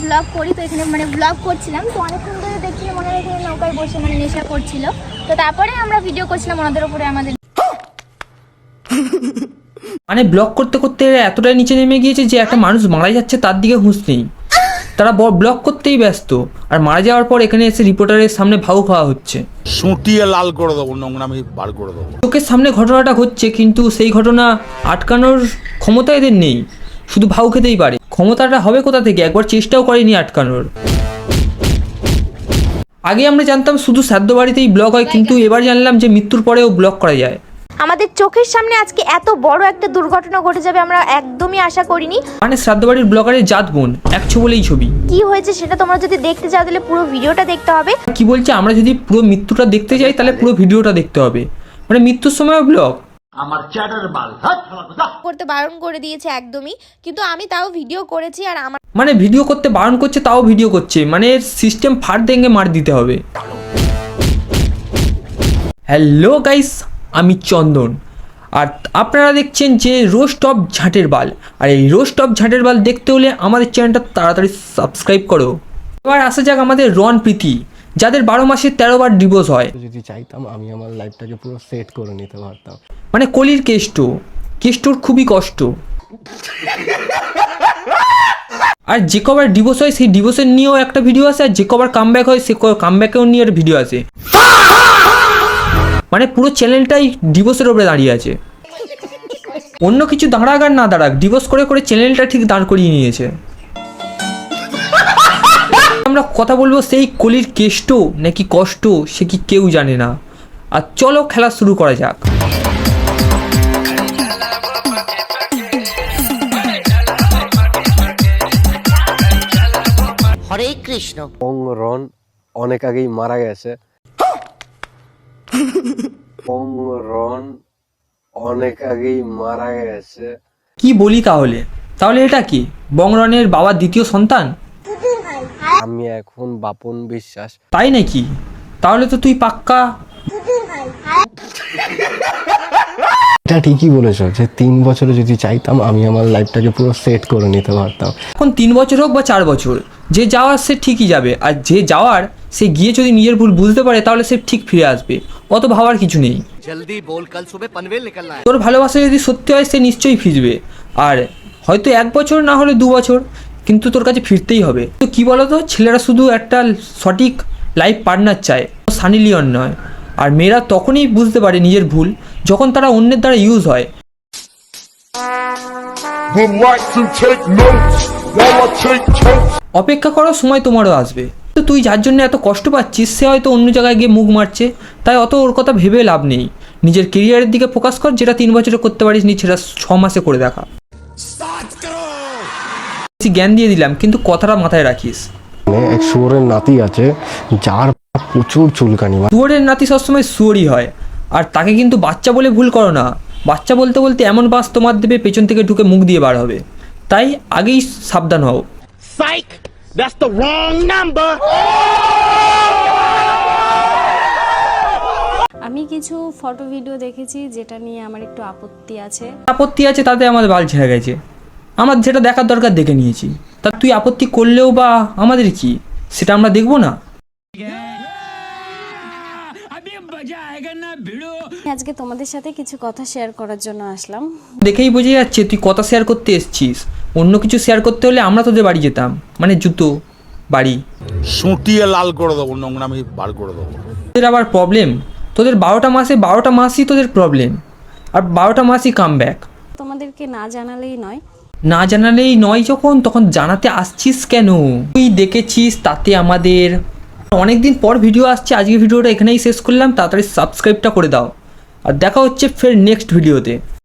Blog করি, তো এখানে মানে ব্লগ করছিলাম, তো অনেকক্ষণ ধরে দেখছিলাম ওনারা এখানে নৌকায় বসে মানে নেশা করছিল। তো তারপরে আমরা ভিডিও করছিলাম ওনাদের উপরে আমাদের। মানে ব্লগ করতে করতে এতটাই নিচে নেমে গিয়েছে যে একটা মানুষ মারা যাচ্ছে তার দিকে হুঁশ নেই। তারা ব্লগ করতেই ব্যস্ত, আর মারা যাওয়ার পর এখানে এসে রিপোর্টারের সামনে ভাউ খাওয়া হচ্ছে। সুটিয়ে লাল করে দেবো, নোংরামি বার করে দেবো। চোখের সামনে ঘটনাটা ঘটছে, কিন্তু সেই ঘটনা আটকানোর ক্ষমতা এদের নেই, শুধু ভাউ খেতেই পারে। ক্ষমতাটা হবে কোথা থেকে, একবার চেষ্টাও করেনি আটকানোর। আগে আমরা জানতাম শুধু শ্রাদ্ধ বাড়িতেই ব্লগ হয়, কিন্তু এবার জানলাম যে মৃত্যুর পরেও ব্লগ করা যায়। আমাদের চোখের সামনে আজকে এত বড় একটা দুর্ঘটনা ঘটে যাবে আমরা একদমই আশা করিনি। মানে শ্রাদ্ধ বাড়ির ব্লগারের জাত বোন একশো বলেই ছবি। কি হয়েছে সেটা তোমরা যদি দেখতে চাও তাহলে পুরো ভিডিওটা দেখতে হবে। কি বলছে, আমরা যদি পুরো মৃত্যুটা দেখতে চাই তাহলে পুরো ভিডিওটা দেখতে হবে, মানে মৃত্যুর সময় ব্লগ। আমার চ্যাটার বাল করতে বারণ করে দিয়েছে একদমই, কিন্তু আমি তাও ভিডিও করেছি। আর আমার মানে ভিডিও করতে বারণ করছে তাও ভিডিও করছে, মানে সিস্টেম ফাট দেঙ্গে মার দিতে হবে। হ্যালো গাইস, আমি চন্দন, আর আপনারা দেখছেন যে রোস্ট অফ ঝাঁটের বাল। আর এই রোস্ট অফ ঝাঁটের বাল দেখতে হলে আমাদের চ্যানেলটা তাড়াতাড়ি সাবস্ক্রাইব করো। এবার আসা যাক আমাদের রন প্রীতি, যাদের 12 মাসে 13 বার ডিভোর্স হয়। যদি চাইতাম আমি আমার লাইফটাকে পুরো সেট করে নিতে পারতাম। মানে কলির কেষ্টর খুবই কষ্ট। আর যে কবার ডিভোর্স হয় সেই ডিভোর্সের নিয়েও একটা ভিডিও আসে, আর যে কবার কামব্যাক হয় সে কামব্যাকেও নিয়ে একটা ভিডিও আসে। মানে পুরো চ্যানেলটাই ডিভোর্সের উপরে দাঁড়িয়ে আছে। অন্য কিছু দাঁড়াক আর না দাঁড়াক, ডিভোর্স করে করে চ্যানেলটা ঠিক দাঁড় করিয়ে নিয়েছে। আমরা কথা বলবো সেই কলির কেষ্ট নাকি কষ্ট, সে কি কেউ জানে না। আর চলো খেলা শুরু করা যাক। হরে কৃষ্ণ। রন অনেক আগেই মারা গেছে। রন অনেক আগেই মারা গেছে। কি বলি তাহলে এটা কি বংরনের বাবার দ্বিতীয় সন্তান? আমি এখন বাপন বিশ্বাস। তাই নাকি? তাহলে তো তুই পাক্কা। এটা ঠিকই বলেছ যে 3 বছরে যদি চাইতাম আমি আমার লাইফটাকে পুরো সেট করে নিতে পারতাম। এখন 3 বছর হোক বা 4 বছর, যে যাওয়ার সে ঠিকই যাবে, আর যে যাওয়ার সে গিয়ে যদি নিজের ভুল বুঝতে পারে তাহলে সে ঠিক ফিরে আসবে, অত ভাবার কিছু নেই। জলদি বল, কাল সুবহ পনভেল নিকলনা है। তোর ভালোবাসা যদি সত্যি হয় সে নিশ্চয়ই ফিরবে, আর হয়তো 1 বছর না হলে 2 বছর, কিন্তু তোর কাছে ফিরতেই হবে। তো কি বলতো, ছেলেরা শুধু একটা সঠিক লাইফ পার্টনার চায়, সানি লিওন নয়। আর মেয়েরা তখনই বুঝতে পারে নিজের ভুল যখন তারা অন্যের দ্বারা ইউজ হয়। অপেক্ষা করো, সময় তোমারও আসবে। তো তুই যার জন্য এত কষ্ট পাচ্ছিস সে হয়তো অন্য জায়গায় গিয়ে মুখ মারছে, তাই অত ওর কথা ভেবে লাভ নেই। নিজের কেরিয়ারের দিকে ফোকাস কর, যেটা 3 বছরে করতে পারিস নি সেটা 6 মাসে করে দেখা। জ্ঞান দিয়ে দিলাম, কিন্তু কথাটা মাথায় রাখিস। এক শুয়োরের নাতি আছে যার প্রচুর চুলকানি। শুয়োরের নাতি সবসময় শুয়োরই হয়, আর তাকে কিন্তু বাচ্চা বলে ভুল করো না। বাচ্চা বলতে বলতে এমন বাস তোমার দেবে পেছন থেকে ঢুকে মুখ দিয়ে বার হবে, তাই আগেই সাবধান হও। Psych! That's the wrong number! আমি কিছু ফটো ভিডিও দেখেছি যেটা নিয়ে আমার একটু আপত্তি আছে। তাতে আমাদের বাল ছেড়ে গেছে, আমার যেটা দেখার দরকার দেখে নিয়েছি। তা তুই আপত্তি করলেও বা আমাদের কি, সেটা আমরা দেখবো না? আজকে তোমাদের সাথে কিছু কথা শেয়ার করার জন্য আসলাম। দেখেই বোঝা যাচ্ছে তুই কথা শেয়ার করতে এসছিস। অন্য কিছু শেয়ার করতে হলে আমরা তোদের বাড়ি যেতাম, মানে জুতো বাড়ি। সুটিয়ে লাল করে দেবো, নোংরামি বার করে দেবো। তোদের আবার প্রবলেম, তোদের 12টা মাসই তোদের প্রবলেম, আর 12টা মাসই কামব্যাক। তোমাদেরকে না জানালেই নয় যখন তখন জানাতে আসছিস কেন? তুই দেখেছিস তাতে আমাদের অনেকদিন পর ভিডিও আসছে। আজকে ভিডিওটা এখানেই শেষ করলাম, তাড়াতাড়ি সাবস্ক্রাইবটা করে দাও, আর দেখা হচ্ছে ফের নেক্সট ভিডিওতে।